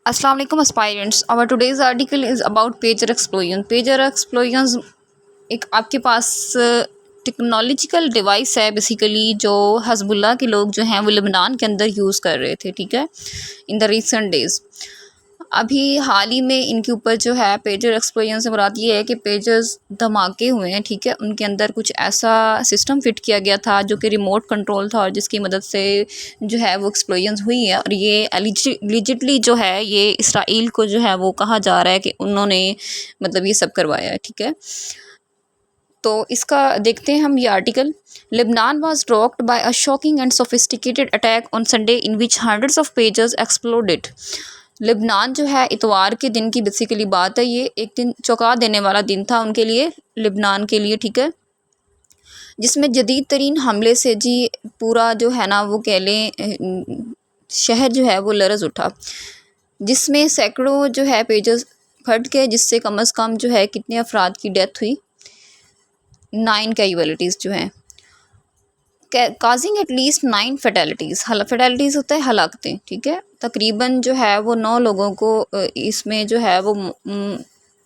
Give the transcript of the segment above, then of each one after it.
Assalamu alaikum aspirants. Our today's article is about pager explosion. Pager explosions एक आपके पास technological device है basically जो हज़बुल्लाह के लोग जो हैं वो लेबनान के अंदर यूज़ कर रहे थे, ठीक है, इन द रिसेंट डेज़। अभी हाल ही में इनके ऊपर जो है पेजर एक्सप्लोजन से मुराद ये है कि पेजर्स धमाके हुए हैं, ठीक है। उनके अंदर कुछ ऐसा सिस्टम फिट किया गया था जो कि रिमोट कंट्रोल था और जिसकी मदद से जो है वो एक्सप्लोजन हुई है। और ये एलिजिटली जो है ये इसराइल को जो है वो कहा जा रहा है कि उन्होंने मतलब ये सब करवाया है, ठीक है। तो इसका देखते हैं हम ये article. Lebanon was rocked by a shocking and sophisticated attack on Sunday in which hundreds of pagers exploded. Lebanon जो है इतवार के दिन की बेसिकली बात है, ये एक दिन चौंका देने वाला दिन था उनके लिए, लेबनान के लिए, ठीक है, जिसमें जदीद तरीन हमले से जी पूरा जो है ना वो कह लें शहर जो है वो लरज़ उठा, जिसमें सैकड़ों जो है पेजेस फट गए, जिससे कम अज़ कम जो है कितने अफराद की डेथ हुई, 9 कैजुअलिटीज़ जो हैं, काजिंग एटलीस्ट 9 फैटेलिटीज़। फैटेलिटीज़ होता है हलाकतें, ठीक है। तकरीबन जो है वो 9 लोगों को इसमें जो है वो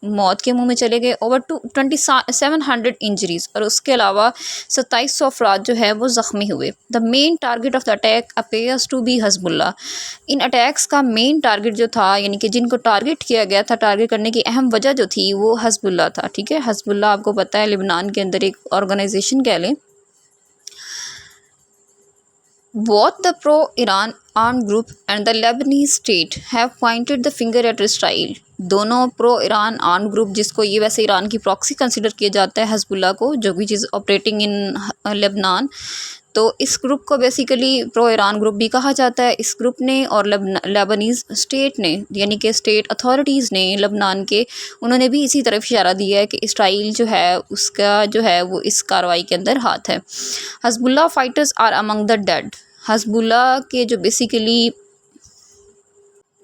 मौत के मुंह में चले गए। ओवर 2700 इंजरीज और उसके अलावा 2700 अफराद जो है वो ज़ख्मी हुए। The main target of the attack appears to be Hezbollah. इन अटैक्स का मेन टारगेट जो था, यानी कि जिनको टारगेट किया गया था, टारगेट करने की अहम वजह जो थी वो हज़बुल्लाह था, ठीक है। हज़बुल्लाह आपको पता है लेबनान के अंदर एक ऑर्गेनाइजेशन कह लें। Both the pro-Iran armed group and the Lebanese state have pointed the finger at Israel. दोनों प्रो ईरान आर्म ग्रुप, जिसको ये वैसे ईरान की प्रॉक्सी कंसिडर किया जाता है हज़बुल्लाह को, जो भी चीज़ ऑपरेटिंग इन लेबनान, तो इस ग्रुप को बेसिकली प्रो ईरान ग्रुप भी कहा जाता है। इस ग्रुप ने और लेबनीज़ स्टेट ने, यानी कि स्टेट अथॉरिटीज़ ने लेबनान के, उन्होंने भी इसी तरफ इशारा दिया है कि इसराइल जो है उसका जो है वो इस कार्रवाई के अंदर हाथ है। Hezbollah fighters are among the dead. Hezbollah के जो बेसिकली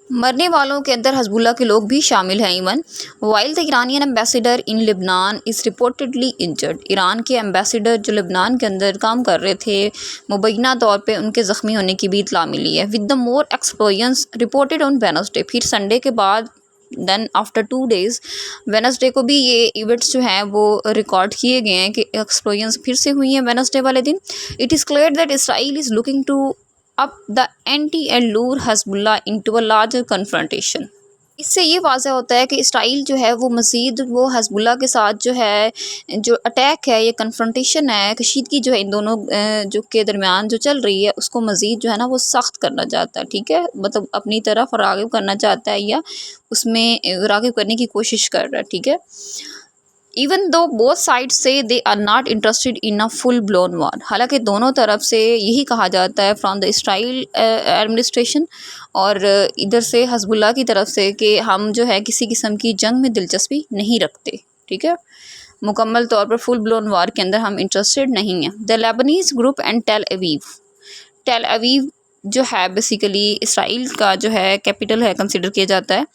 मरने वालों के अंदर हज़बुल्लाह के लोग भी शामिल हैं। Even while the Iranian ambassador in Lebanon is reportedly injured. Iran के एम्बेसडर जो लेबनान के अंदर काम कर रहे थे, मुबैना तौर पे उनके ज़ख्मी होने की भी इत्तला मिली है। With the more explosions reported on Wednesday. फिर संडे के बाद देन आफ्टर 2 डेज़ वेडनेसडे को भी ये इवेंट्स जो हैं वो रिकॉर्ड किए गए हैं कि एक्सप्लोजन्स फिर से हुई हैं वेडनेसडे वाले दिन। It is clear that Israel is looking to up the ante and lure Hezbollah into a larger confrontation. इससे ये वाज़ह होता है कि इसराइल जो है वो मज़ीद वो हज़बुल्लाह के साथ जो है जो अटैक है, ये कन्फ्रंटेशन है, कशीदगी जो है इन दोनों जो के दरमियान जो चल रही है उसको मज़ीद जो है ना वो सख्त करना चाहता है, ठीक है, मतलब अपनी तरफ राग़िब करना चाहता है या उसमें राग़िब करने की कोशिश कर रहा है, ठीक है। इवन दो बोथ साइड से they are not interested in a full blown war. हालांकि दोनों तरफ से यही कहा जाता है फ्रॉम द इसराइल एडमिनिस्ट्रेशन और इधर से हज़बुल्लाह की तरफ से कि हम जो है किसी किस्म की जंग में दिलचस्पी नहीं रखते, ठीक है, मुकम्मल तौर पर फुल ब्लोन वार के अंदर हम इंटरेस्टेड नहीं हैं। The Leibniz group and Tel Aviv जो है बेसिकली इसराइल का जो है कैपिटल है, कंसिडर किया जाता है।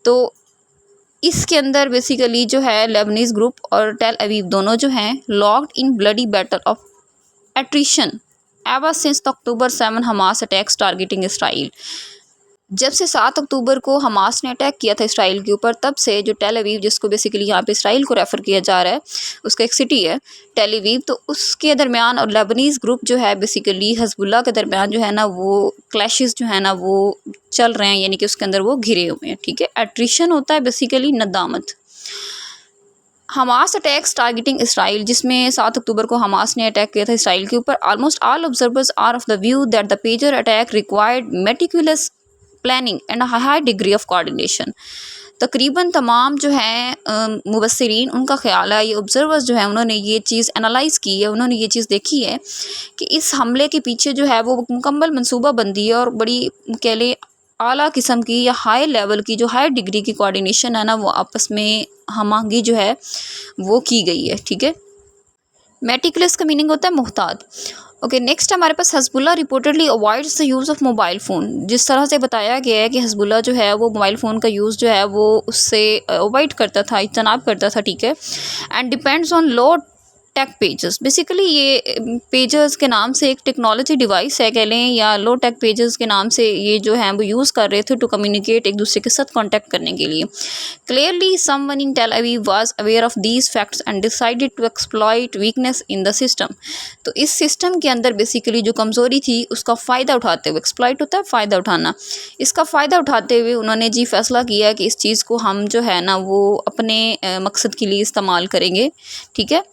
तो इसके अंदर बेसिकली जो है लेबनीज़ ग्रुप और टेल अवीव दोनों जो हैं locked in bloody battle of attrition ever since October 7 Hamas attacks targeting Israel. जब से 7 अक्टूबर को हमास ने अटैक किया था इसराइल के ऊपर, तब से जो टेल अवीव, जिसको बेसिकली यहाँ पे इसराइल को रेफ़र किया जा रहा है, उसका एक सिटी है टेल अवीव, तो उसके दरमियान और लेबनीज़ ग्रुप जो है बेसिकली हज़बुल्लाह के दरमियान जो है ना वो क्लैशेस जो है ना वो चल रहे हैं, यानी कि उसके अंदर वो घिरे हुए हैं, ठीक है। एट्रिशन होता है बेसिकली नदामत। हमास अटैक्स टारगेटिंग इसराइल, जिसमें 7 अक्टूबर को हमास ने अटैक किया था इसराइल के ऊपर। Almost all observers are of the view that the pager attack required meticulous planning and high degree of coordination. तकरीबन तमाम जो हैं मुबस्सिरीन, उनका ख्याल है, ये ऑब्जर्वर्स जो हैं उन्होंने ये चीज़ एनालाइज़ की है, उन्होंने ये चीज़ देखी है कि इस हमले के पीछे जो है वो मुकम्मल मनसूबाबंदी है और बड़ी कह लें आला किस्म की या हाई लेवल की, जो हाई डिग्री की कोऑर्डिनेशन है ना, वो आपस में हम-आहंगी जो है वो की गई है, ठीक है। मेटिकुलस का मीनिंग होता है मुहतात। ओके, नेक्स्ट हमारे पास Hezbollah reportedly avoids the use of mobile phone. जिस तरह से बताया गया है कि हज़बुल्लाह जो है वो मोबाइल फ़ोन का यूज़ जो है वो उससे अवॉइड करता था, इज्तनाब करता था, ठीक है। And depends on low tech pagers. Basically ये पेजेस के नाम से एक टेक्नोलॉजी डिवाइस है कह लें, या लो टेक पेजेस के नाम से ये जो है वो यूज़ कर रहे थे टू कम्युनिकेट एक दूसरे के साथ कांटेक्ट करने के लिए। Clearly someone in Tel Aviv was aware of these facts and decided to exploit weakness in the system. तो इस सिस्टम के अंदर बेसिकली जो कमज़ोरी थी उसका फ़ायदा उठाते हुए, एक्सप्लॉइट होता है फ़ायदा उठाना, इसका फ़ायदा उठाते हुए उन्होंने जी फैसला किया कि इस चीज़ को हम जो है ना वो अपने मकसद के लिए इस्तेमाल करेंगे। ठीक है।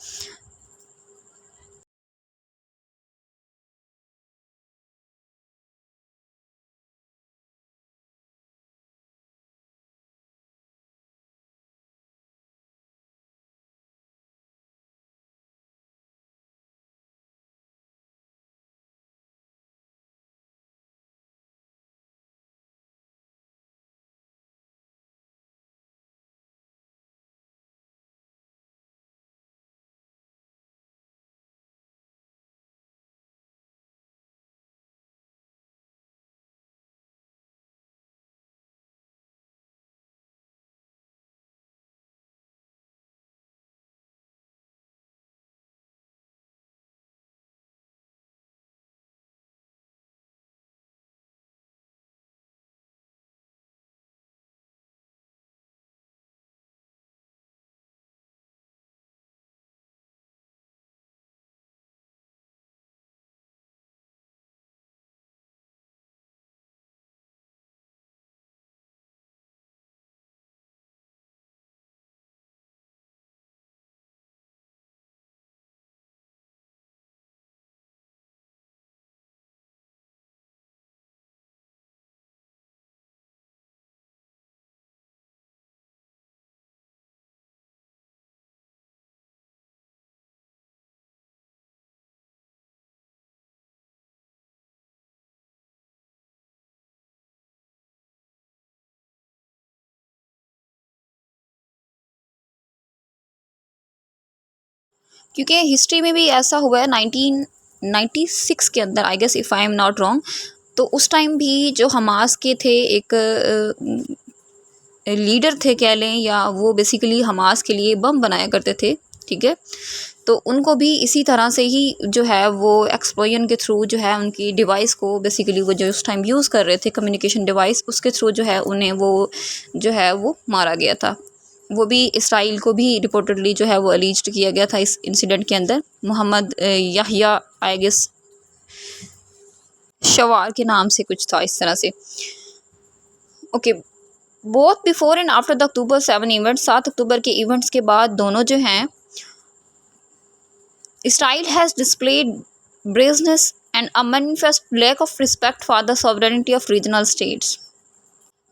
क्योंकि हिस्ट्री में भी ऐसा हुआ है 1996 के अंदर, I guess if I am not wrong. तो उस टाइम भी जो हमास के थे एक लीडर थे कह लें, या वो बेसिकली हमास के लिए बम बनाया करते थे। ठीक है। तो उनको भी इसी तरह से ही जो है वो एक्सप्लोजन के थ्रू जो है उनकी डिवाइस को बेसिकली वो जो उस टाइम यूज़ कर रहे थे कम्युनिकेशन डिवाइस, उसके थ्रू जो है उन्हें वो जो है वो मारा गया था। वो भी इसराइल को भी रिपोर्टेडली जो है वो अलीज्ड किया गया था इस इंसिडेंट के अंदर। मोहम्मद याहिया आई गेस शवार के नाम से कुछ था इस तरह से। Okay. Both before and after the October 7 event, 7 अक्टूबर के इवेंट्स के बाद दोनों जो हैं, Israel has displayed brazeness and a manifest lack of respect for the sovereignty of regional states.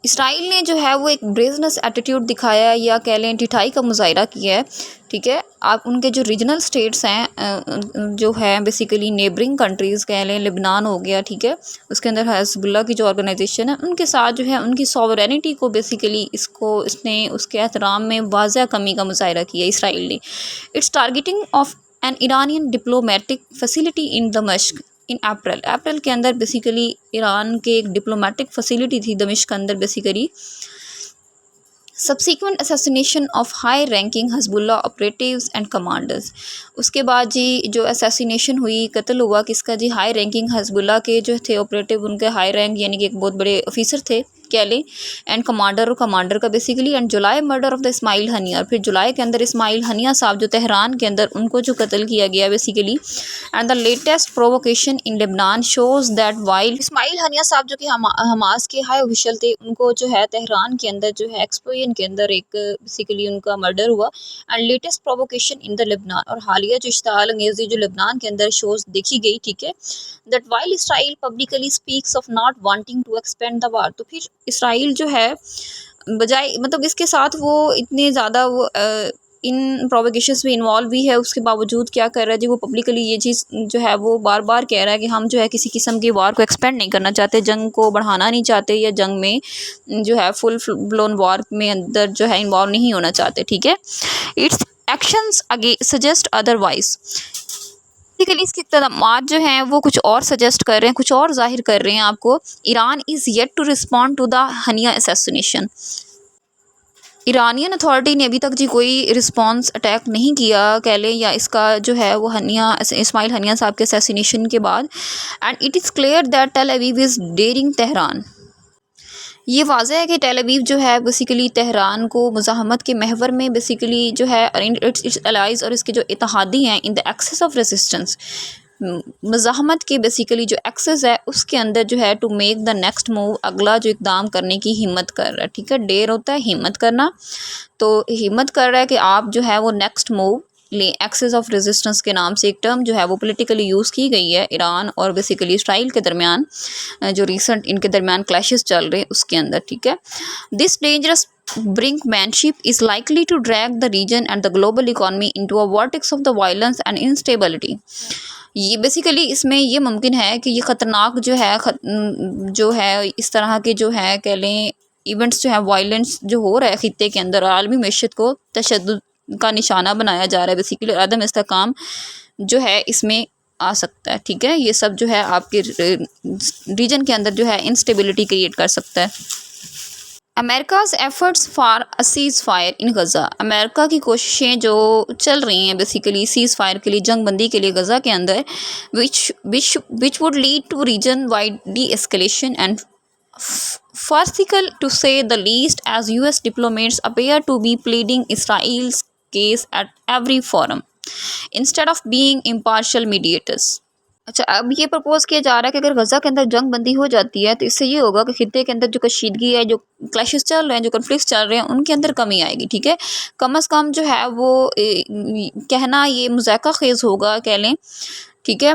Israel ने जो है वो एक ब्रेजनेस एटीट्यूड दिखाया है, या कह लें ढिठाई का मुजाहरा किया है। ठीक है। आप उनके जो रीजनल स्टेट्स हैं जो है बेसिकली नेबरिंग कंट्रीज़ कह लें, लेबनान हो गया, ठीक है, उसके अंदर हिज़्बुल्लाह की जो ऑर्गेनाइजेशन है उनके साथ जो है उनकी सॉवरेनिटी को बेसिकली इसने उसके एहतराम में वाज़ह कमी का मुजाहरा किया इसराइल ने। It's targeting of N Iranian diplomatic facility in दमिश्क इन अप्रैल के अंदर बेसिकली ईरान के एक डिप्लोमेटिक फैसिलिटी थी दमिश्क के अंदर basically. Subsequent assassination of high ranking Hezbollah operatives and commanders. उसके बाद जी जो असैसिनेशन हुई, कत्ल हुआ किसका जी, हाई रैंकिंग हिज़्बुल्लाह के जो थे ऑपरेटिव, उनके हाई रैंक यानी कि एक बहुत बड़े ऑफिसर थे कह लें, एंड कमांडर और कमांडर का basically. And July murder of the Ismail Haniyeh, और फिर जुलाई के अंदर इस्माइल हनिया साहब जो तेहरान के अंदर उनको जो कत्ल किया गया basically. And the latest provocation in Lebanon shows that while Ismail Haniyeh साहब जो कि हमास के हाई ऑफिशियल थे, उनको जो है तेहरान के अंदर जो है एक्सप्लोजन के अंदर एक बेसिकली उनका मर्डर हुआ। And latest provocation in the Lebanon, और हालिया जो इश्ताल अंगेज़ी जो लेबनान के अंदर शोज़ देखी गई, ठीक है, that while Israel publicly speaks of not wanting to expand the war. तो फिर इसराइल जो है बजाय मतलब इसके साथ वो इतने ज़्यादा वो इन प्रोवोकेशंस में इन्वॉल्व भी है, उसके बावजूद क्या कर रहा है जी, वो पब्लिकली ये चीज़ जो है वो बार बार कह रहा है कि हम जो है किसी किस्म की वार को एक्सपेंड नहीं करना चाहते, जंग को बढ़ाना नहीं चाहते, या जंग में जो है फुल ब्लोन वार में अंदर जो है इन्वॉल्व नहीं होना चाहते। ठीक है। इट्स एक्शंस अगे सजेस्ट अदरवाइज। बेसिकली इसके इक़दामात जो हैं वो कुछ और सजेस्ट कर रहे हैं, कुछ और ज़ाहिर कर रहे हैं आपको। Iran is yet to respond to the Haniyeh assassination. Iranian authority ने अभी तक जी कोई रिस्पांस अटैक नहीं किया कह लें, या इसका जो है वो इस्माइल हनिया साहब के असैसिनेशन के बाद। And it is clear that Tel Aviv is daring Tehran. ये वाज़ह है कि टेल अवीव जो है बेसिकली तेहरान को मुज़ाहमत के महवर में बेसिकली जो है इट्स एलाइज़ और इसके जो इत्तेहादी हैं in the axis of resistance, मुज़ाहमत के बेसिकली जो एक्सेस है उसके अंदर जो है to make the next move, अगला जो इक़दाम करने की हिम्मत कर रहा है। ठीक है, डेयर होता है हिम्मत करना, तो हिम्मत कर रहा है कि आप जो है वो नेक्स्ट मूव ले। एक्सेस ऑफ रेजिस्टेंस के नाम से एक टर्म जो है वो पॉलिटिकली यूज़ की गई है ईरान और बेसिकली इसराइल के दरमियान, जो रिसेंट इनके दरमियान क्लैशेस चल रहे हैं उसके अंदर। ठीक है, this dangerous brinkmanship is likely to drag the region and the global economy into a vortex of the violence and instability। ये बेसिकली इसमें ये मुमकिन है कि ये ख़तरनाक जो है इस तरह के जो है कह लें इवेंट्स जो है वायलेंस जो हो रहा है ख़ित्ते के अंदर, आलमी मईशत को तशद्दुद का निशाना बनाया जा रहा है बेसिकली, अदम इस्तेहकाम जो है इसमें आ सकता है। ठीक है, ये सब जो है आपके रीजन के अंदर जो है इंस्टेबिलिटी क्रिएट कर सकता है। America's efforts for a seize fire in Gaza. America की कोशिशें जो चल रही हैं बेसिकली सीज़ फायर के लिए, जंग बंदी के लिए गज़ा के अंदर, which would lead to region wide de escalation एंड farcical to say the least, as US diplomats appear to be pleading Israel's case at every forum instead of being impartial mediators। अच्छा, अब ये propose किया जा रहा है कि अगर गज़ा के अंदर जंग बंदी हो जाती है तो इससे ये होगा कि खित्ते के अंदर जो कशीदगी है, जो क्लैशेस चल रहे हैं, जो कन्फ्लिक्ट्स चल रहे हैं, उनके अंदर कमी आएगी। ठीक है, कम अज़ कम जो है वो कहना ये मुज़ायका ख़ेज़ होगा कह लें। ठीक है,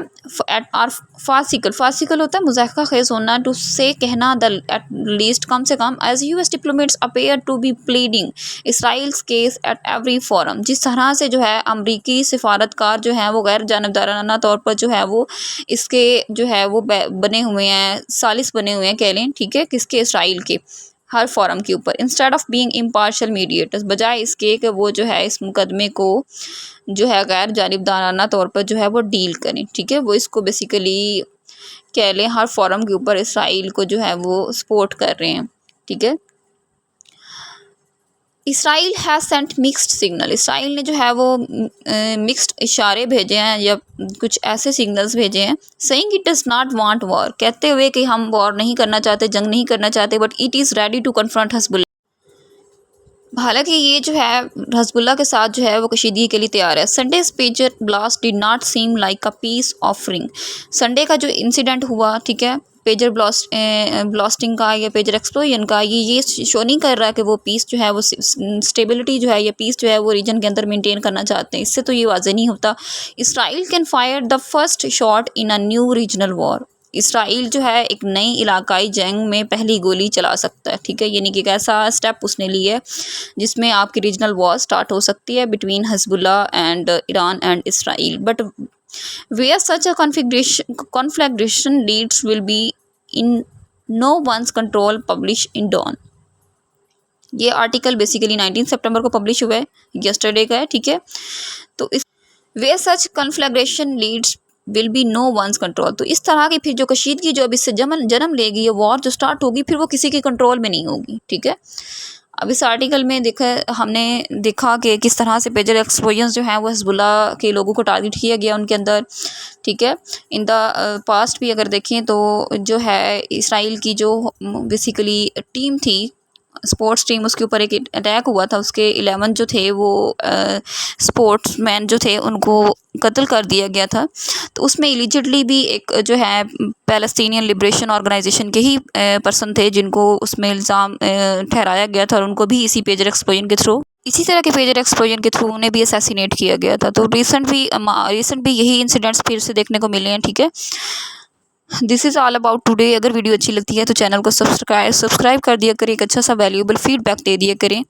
एट आर फासिकल होता है मुज़ायका ख़ेज़ होना, टू से कहना द एट लीस्ट कम से कम, as US diplomats appear to be pleading Israel's case at every forum. जिस तरह से जो है अमरीकी सिफारतकार जो हैं वो गैर जानबदाराना तौर पर जो है वो इसके जो है वो बने हुए हैं, सालिस बने हुए हैं कह लें। ठीक है, किसके? इसराइल के हर फोरम के ऊपर, instead of being impartial mediators, बजाय इसके कि वो जो है इस मुकदमे को जो है गैर जानिबदाराना तौर पर जो है वो डील करें। ठीक है, वो इसको बेसिकली कह लें हर फोरम के ऊपर इसराइल को जो है वो सपोर्ट कर रहे हैं। ठीक है, Israel has sent mixed signal. Israel ने जो है वो मिक्स्ड इशारे भेजे हैं या कुछ ऐसे सिग्नल्स भेजे हैं, saying it does not want war, कहते हुए कि हम वॉर नहीं करना चाहते, जंग नहीं करना चाहते, but it is ready to confront Hezbollah. हालांकि ये जो है हिज़्बुल्लाह के साथ जो है वो कशीदगी के लिए तैयार है। Sunday's pager blast did not seem like a peace offering. Sunday का जो इंसिडेंट हुआ, ठीक है, पेजर ब्लास्टिंग का या पेजर एक्सप्लोजन का, ये शो नहीं कर रहा कि वो पीस जो है वो स्टेबिलिटी जो है या पीस जो है वो रीजन के अंदर मेंटेन करना चाहते हैं। इससे तो ये वाज़ेह नहीं होता। Israel can fire the first shot in a new regional war. Israel जो है एक नई इलाकाई जंग में पहली गोली चला सकता है। ठीक है, यानी कि एक ऐसा स्टेप उसने लिया है जिसमें आपकी रीजनल वॉर स्टार्ट हो सकती है between Hezbollah and Iran and Israel. But where such a conflagration leads will be in no one's control, publish in Dawn। ये आर्टिकल बेसिकली 19 सितंबर को पब्लिश हुआ है, यस्टरडे का है। ठीक है, तो इस where such conflagration leads will be no one's control, तो इस तरह की फिर जो कशीदगी जो अब इससे जन्म लेगी, ये वॉर जो स्टार्ट होगी फिर वो किसी के कंट्रोल में नहीं होगी। ठीक है, अब इस आर्टिकल में हमने देखा कि किस तरह से पेजर एक्सप्लोजन जो है वो हिज़्बुल्लाह के लोगों को टारगेट किया गया उनके अंदर। ठीक है, इन द पास्ट भी अगर देखें तो जो है इसराइल की जो बेसिकली टीम थी, स्पोर्ट्स टीम, उसके ऊपर एक अटैक हुआ था, उसके 11 जो थे वो स्पोर्ट्समैन जो थे उनको कत्ल कर दिया गया था। तो उसमें एलिजिडली भी एक जो है पैलेस्टीनियन लिबरेशन ऑर्गेनाइजेशन के ही पर्सन थे जिनको उसमें इल्ज़ाम ठहराया गया था, और उनको भी इसी पेजर एक्सप्लोजन के थ्रू, इसी तरह के पेजर एक्सप्लोजन के थ्रू उन्हें भी असैसिनेट किया गया था। तो रिसेंट भी यही इंसिडेंट्स फिर से देखने को मिले हैं। ठीक है, this is all about today. अगर वीडियो अच्छी लगती है तो चैनल को सब्सक्राइब कर दिया करें, एक अच्छा सा वैल्यूएबल फीडबैक दे दिया करें।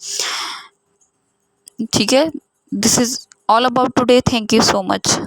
ठीक है, this is all about today. Thank you so much.